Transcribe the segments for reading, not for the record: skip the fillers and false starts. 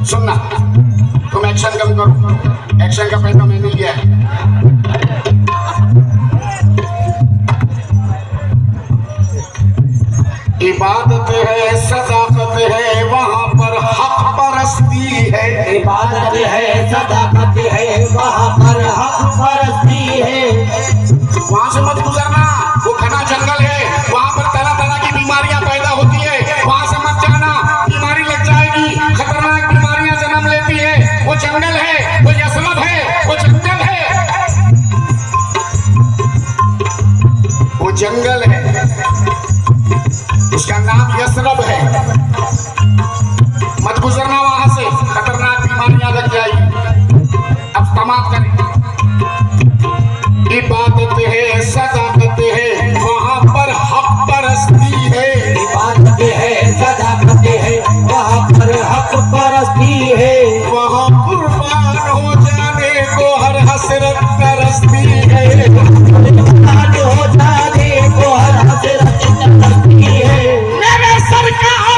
सुनना, तुम एक्शन कम करो, एक्शन का पैसा मैं मिल गया है। इबादत है, सदाकत है, वहाँ पर हक परस्ती है। इबादत है, सदाकत है, वहाँ पर हक परस्ती है। वहाँ से मत गुजरना, वो घना जंगल है, वहाँ पर तरह तरह की बीमारियां पैदा होती है। वहाँ से मत जाना, बीमारी लग जाएगी, खतरनाक बीमारियां जन्म लेती है। वो जंगल है, वो यसलब है, वो जंगल है, वो जंगल है, उसका नाम यसरब है। मत गुजरना वहां से, खतरनाक बीमारियां लग जाएगी। अब तमाम करें। इबादत है, सदाकत है, वहां पर हक परस्ती है। इबादत है, सदाकत है, वहाँ पर हक परस्ती है। वहां कुर्बान हो जाने को हर हसरत तरसती है। कुर्बान हो जाने को हर हसरत तरसती है। मेरे सरकार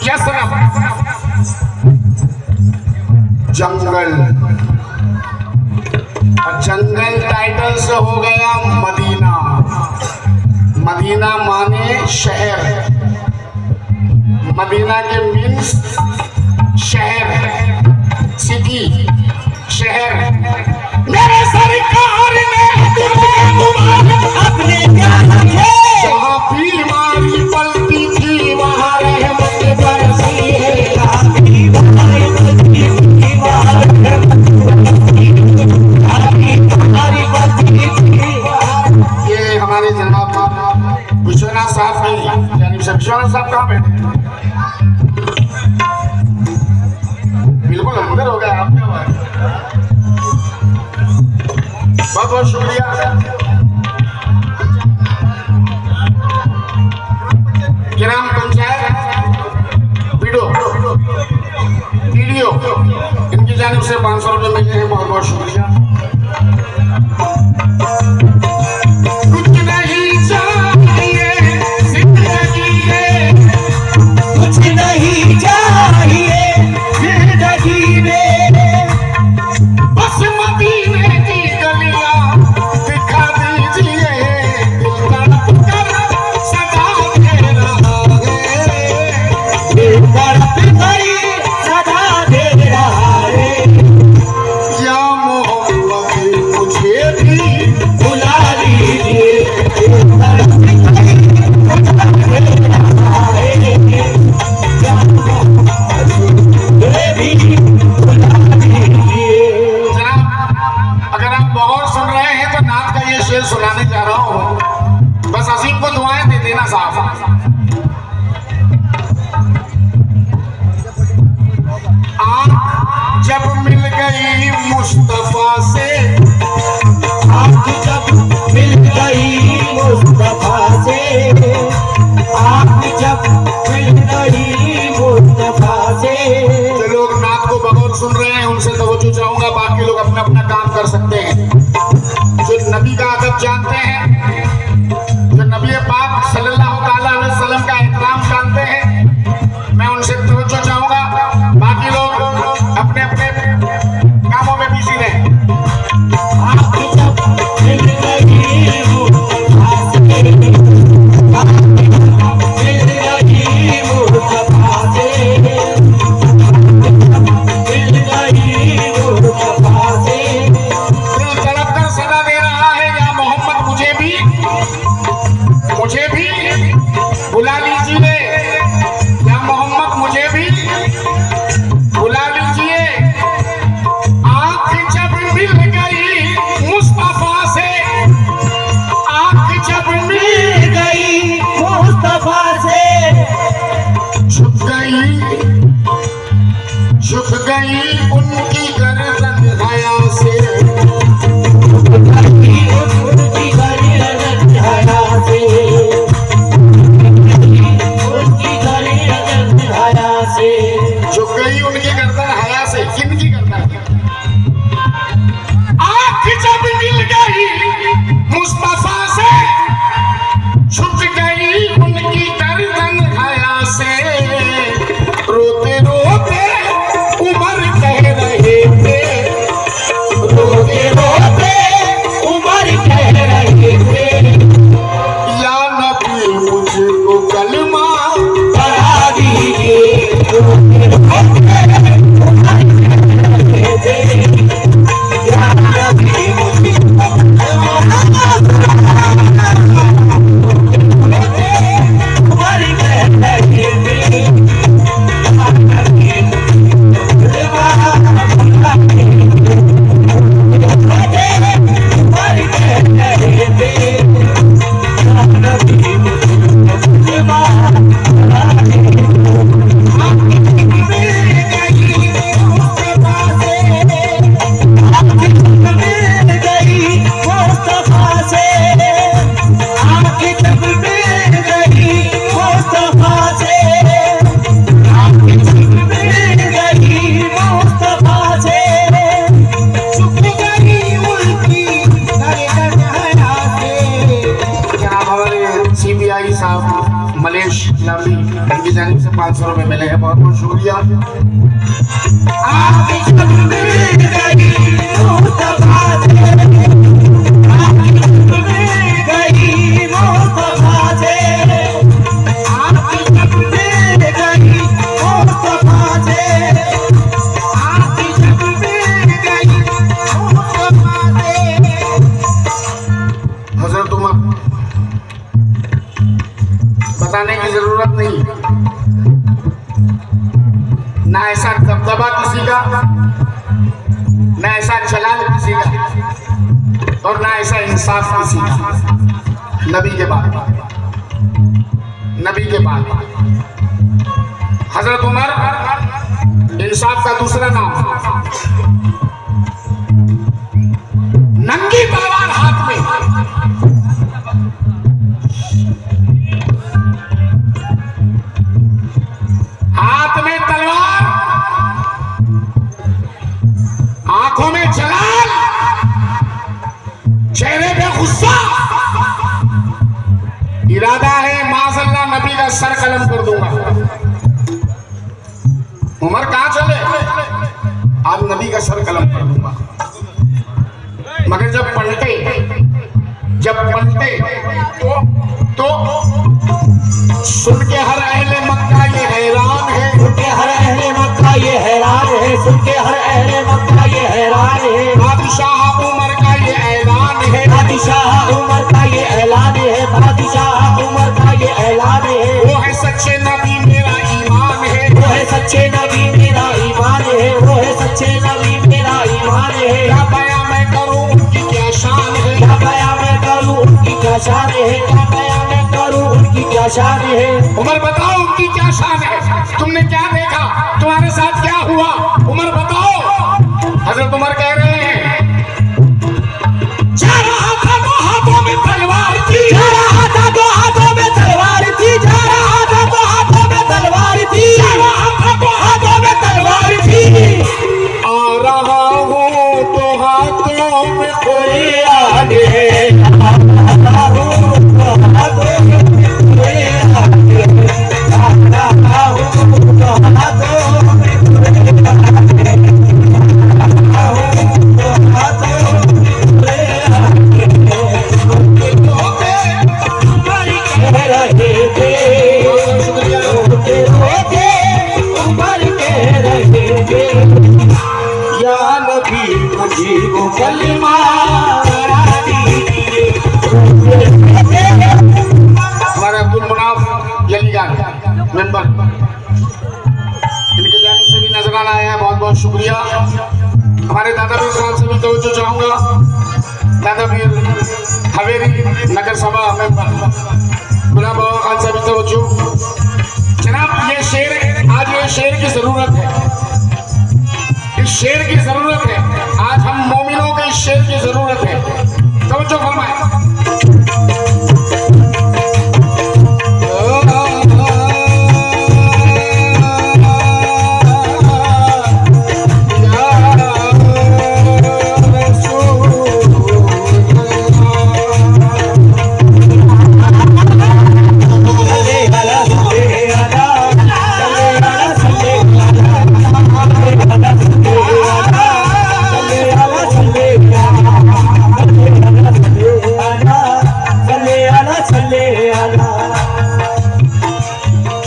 यसरब जंगल, जंगल टाइटल से हो गया मदीना। मदीना माने शहर, मदीना के मीन्स शहर, सिटी, शहर। मेरे सरकार ने अपने ज्ञान से जहाँ बीमारी पलती थी वहाँ रहमत बरसी है। ये हमारे जनाब विश्वनाथ साहब नहीं, यानी विश्वनाथ साहब कहाँ बैठे हैं? बिल्कुल अंदर हो गए आप। बहुत बहुत शुक्रिया। ग्राम पंचायत वीडियो इनकी जानिब से 500 रुपये मिले हैं। बहुत बहुत शुक्रिया। कुछ नहीं चाहिए जिंदगी में, कुछ नहीं चाहिए जिंदगी में, बस मदीने की गलियां दिखा दीजिए। दिल तड़प कर सजा दे रहा है, दिल तड़प कर सदा दे रहा है। या मोहब्बत मुझे भी बुला लीजिए, दिल तड़प कर सदा दे रहा है। मुझे भी बुला लीजिए। जनाब, अगर आप बहुत सुन रहे हैं तो नात का ये शेर सुनाने जा रहा हूँ। बस असीम को दुआएं दे देना साहब। आप जब मिल गई मुस्तफा से, आप जब मिल गई मुस्तफा से, आप जब मिल गई मुस्तफा से। जो लोग नात को बहुत सुन रहे हैं उनसे तवज्जो चाहूंगा, बाकी लोग अपना अपना काम कर सकते हैं। जो नबी का अदब जानते हैं, जो नबी पाक सल्लल्लाहु अलैहि वसल्लम का एहतराम जानते हैं, मैं उनसे तवज्जो चाहूंगा। बाकी लोग अपने अपने कामों में बिजी रहें। आप जब मिल गई मुस्तफा से, आप जब मिल गई मुस्तफा से, मिल गई मुस्तफा से। दिल तड़प कर सदा दे रहा है। या मोहम्मद मुझे भी बुला लीजिए। या मोहम्मद मुझे भी बुला लीजिए। आँख जब मिल गई मुस्तफा से, आँख जब मिल गई मुस्तफा से, झुक गई उनकी गर्दन हया से। उनकी गर्दन हया से, उनकी गर्दन हया से। झुक गई उनकी गर्दन हया से। किनकी गर्दन? आँख जब मिल गई मुस्तफा से, झुक गई उनकी गर्दन हया से। 500 रुपए मिले हैं, बहुत बहुत शुक्रिया। आपकी शब में गई मुस्तफा से, आपकी शब में गई मुस्तफा से, आपकी शब में गई मुस्तफा से, आपकी शब में गई मुस्तफा से। हजरत उमर, बताने की जरूरत नहीं, ना ऐसा दबदबा किसी का, ना ऐसा जलाल किसी का, और ना ऐसा इंसाफ किसी का। नबी के बाद, नबी के बाद हजरत उमर इंसाफ का दूसरा नाम। नंगी तलवार हाथ में, हाथ में तलवार, आंखों में जलाल, चेहरे पे गुस्सा, इरादा है माज़अल्लाह नबी का सर कलम कर दूंगा। उमर कहां चले, आज नबी का सर कलम कर दूंगा। मगर जब पलटे तो सुन के हर अहले मक्का ये हैरान है, सुन के हर अहले मक्का ये हैरान है, सुन के हर अहले मक्का ये हैरान है। बादशाह उमर का ये ऐलान है, बादशाह उमर का ये ऐलान है, बादशाह उमर का ये ऐलान है। वो है सच्चे नबी मेरा ईमान है, वो है सच्चे नबी मेरा ईमान है, वो है सच्चे नबी मेरा ईमान है। क्या बयां मैं करूं उनकी क्या शान है, क्या बयां मैं करूं उनकी क्या शान है, क्या बयां मैं करूं उनकी क्या शान है। उमर बताओ उनकी क्या शान है, तुमने क्या देखा, तुम्हारे साथ क्या हुआ, उमर बताओ। हजरत उमर कह रहे हैं, जा रहा था दो हाथों में तलवार थी, जा रहा था दो हाथों में तलवार थी, जा रहा था दो हाथों में तलवार थी, जा रहा था दो हाथों में तलवार थी, आ रहा हूँ तो हाथों में कोई आगे है, आ रहा हूँ तो हाथों में कोई आगे है, आ रहा हूँ तो हाथों में कोई आगे है, आ रहा हूँ तो हाथों में कोई आगे है। होते उमर कह रहे थे, रोते रोते उमर कह रहे थे, या नबी मुझे वो कलमा करा दीजिए। हमारे अब्दुल मुनाफ यलीगान मेंबर, इनके जाने से भी नजराना आया है, बहुत बहुत शुक्रिया। हमारे दादा पीर साहब से भी तवज्जो चाहूंगा, दादा पीर हवेली नगर सभा मेंबर गुलाम बाबा खान से भी तवज्जो। जनाब ये शेर, आज ये शेर की जरूरत है, इस शेर की जरूरत है, आज हम मोमिनों के इस शेर की जरूरत है, तवज्जो फरमाएं।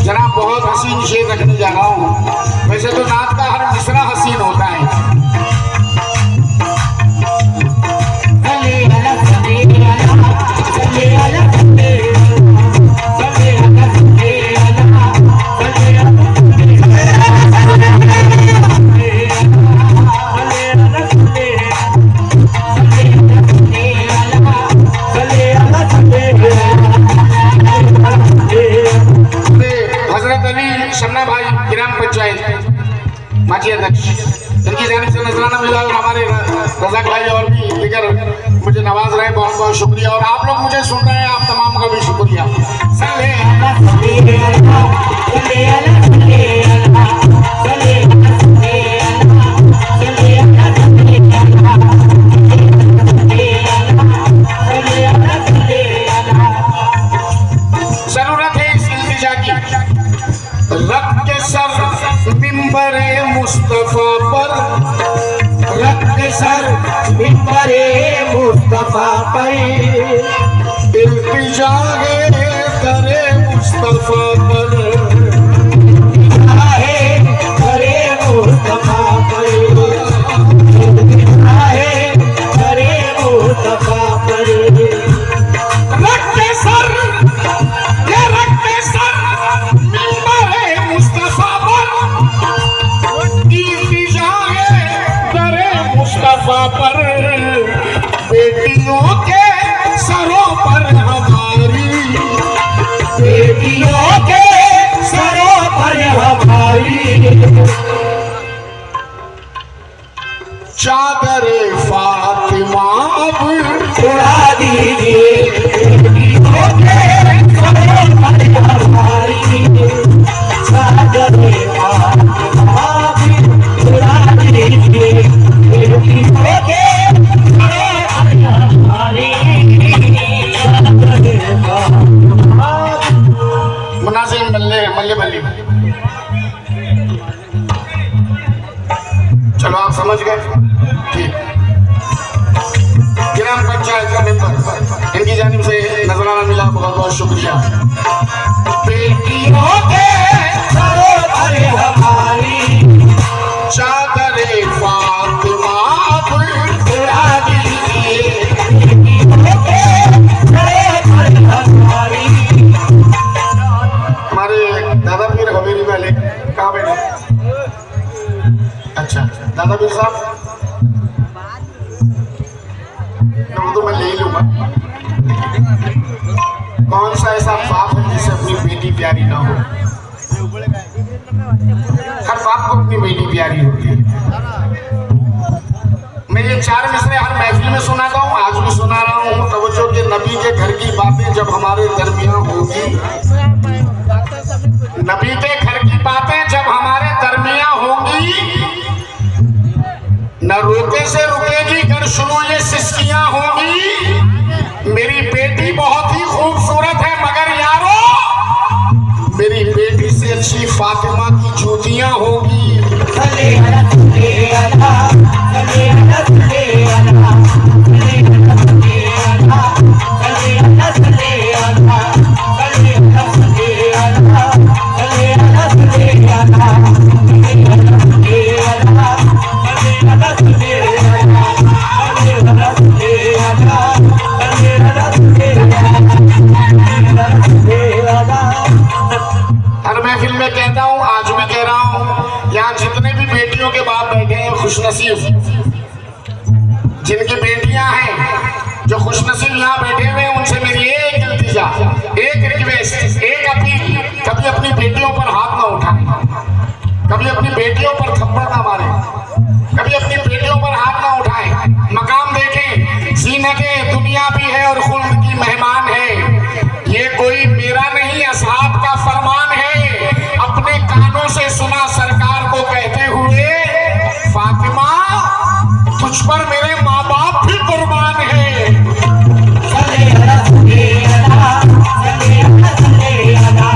जनाब बहुत हसीन शेर रखने जा रहा हूँ, वैसे तो नात का हर मिसरा हसीन होता है। हजरत अली शन्ना भाई ग्राम पंचायत माजी अध्यक्ष, इनकी जानिब से नजराना मिला, और हमारे रजाक भाई और भी दीगर मुझे नवाज रहे, बहुत बहुत शुक्रिया। और आप लोग मुझे सुन रहे हैं, आप तमाम का भी शुक्रिया। जरूरत है इस इल्तिजा की, रब के सर मिंबरे मुस्तफा पर, रख के सर मिंबरे मुस्तफा पर, इल्तिजा है करे मुस्तफा पर, है करे मुस्तफा पर, है करे मुस्तफा पर। रख के सर, ये रख के सर मिंबरे मुस्तफा पर, इल्तिजा है करे मुस्तफा पर, बेटियों के सरों पर हमारी, बेटियों के सरों पर हमारी, चादर फातिमा अब उड़ा दीजिए। बेटियों के सरों पर हमारी, चादर फातिमा उड़ा दीजिए। बेटियों के सरों पर हमारी, चादर फातिमा। मुनाजिम मल्ले मल्ले मल्ले। चलो आप समझ गए, ठीक। ग्राम पंचायत का मेंबर, इनकी जानिब से नजराना मिला, बहुत बहुत शुक्रिया। बेटियों के सरों पर हमारी, चादर फातिमा उड़ा दीजिए। बेटियों के सरों पर हमारी। हमारे दादा पीर हवेली वाले कहाँ बैठे? अच्छा दादा पीर साहब, तो मैं ले ही लूंगा। कौन सा ऐसा बाप है जिसे अपनी बेटी प्यारी ना हो? हर बाप को अपनी बेटी प्यारी होती है। मैं ये 4 मिसरे हर महफिल में सुनाता हूँ, आज भी सुना रहा हूँ। तवज्जो के नबी के घर की बातें जब हमारे दरमियान होगी, नबी के घर की बातें जब हमारे दरमियान होंगी, न रोके से रुकेगी गर शुरू ये सिस्कियां होंगी। मेरी बेटी बहुत ही खूबसूरत है, मगर यारो मेरी बेटी से अच्छी फातिमा की जूतियां होंगी। सल्ले अला सल्ले अला, सल्ले अला सल्ले अला, सल्ले अला सल्ले अला, सल्ले अला सल्ले अला, सल्ले अला सल्ले अला, सल्ले अला सल्ले अला, सल्ले अला सल्ले अला, सल्ले अला सल्ले अला, सल्ले अला सल्ले अला, सल्ले अला सल्ले अला। हर महफिल में कहता हूँ, आज भी कह रहा हूँ, यहाँ जितने भी बेटियों के बाप बैठे हैं खुशनसीब, जिनकी बेटियां हैं जो खुशनसीब यहाँ बैठे हुए हैं, उनसे मेरी एक इल्तिजा, एक रिक्वेस्ट, एक अपील, कभी अपनी बेटियों पर हाथ ना उठाएं, कभी अपनी बेटियों पर थप्पड़ ना मारें, कभी अपनी बेटियों पर हाथ ना उठाएं। मकाम देखें, ज़ीनते दुनिया भी है और खुल्द की मेहमान है। ये कोई मेरा नहीं, असहाब का फरमान है। अपने कानों से सुना सरकार को कहते हुए, फातिमा तुझ पर मेरे माँ बाप भी कुर्बान है। सल्ले अला सल्ले अला, सल्ले अला सल्ले अला,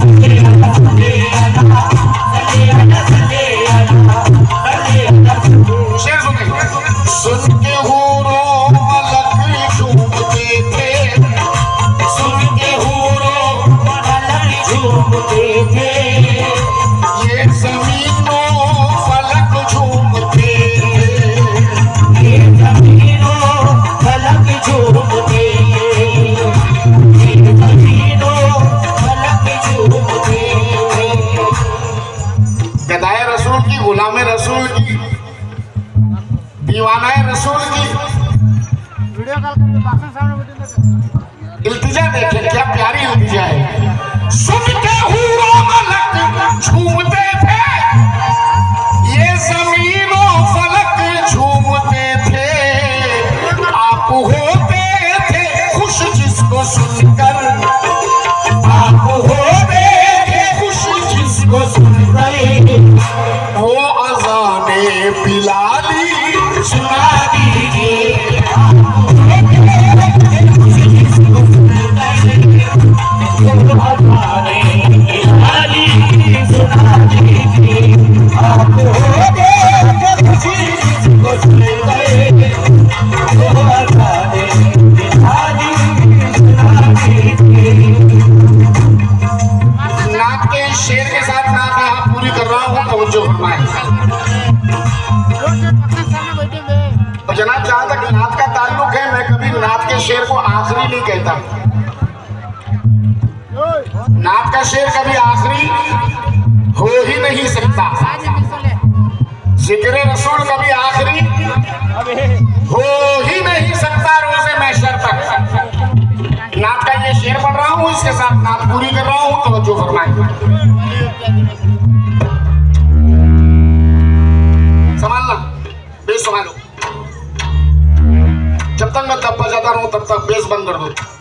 सल्ले अला सल्ले अला, सल्ले अला सल्ले अला, सल्ले अला सल्ले। शेर सुन के हूरों मलक झूमते थे, सुन के हूरों मलक झूमते थे, ये जमीनों फलक झूमते, ये जमीनों फलक झूमते, ये जमीनों फलक झूमते। गदाए रसूल की, गुलामे रसूल की, दीवानाए रसूल की इल्तिजा देखें, क्या प्यारी इल्तिजा है। सुन के हूरों मलक झूमते थे, ये जमीनों फलक झूमते थे, आप होते थे खुश जिसको सुनकर, आप होते थे खुश जिसको सुनकर, हो अज़ाने बिलाली सुना दीजिए। सुना पूरी कर रहा हूँ, तवज्जो फरमाएं। और जनाब जहाँ तक नात का ताल्लुक है, मैं कभी नात के शेर को आखिरी नहीं कहता। नात का शेर कभी आखिरी हो ही नहीं सकता। जिक्र रसूल कभी आखिरी हो ही नहीं सकता रोज़े महशर तक। नात का ये शेर पढ़ रहा हूँ, इसके साथ नात पूरी कर रहा हूँ, तवज्जो फरमाएं। संभालना, बेस संभालो। जब तक मैं दब बजाता रहूं तब तक बेस बंद कर दो।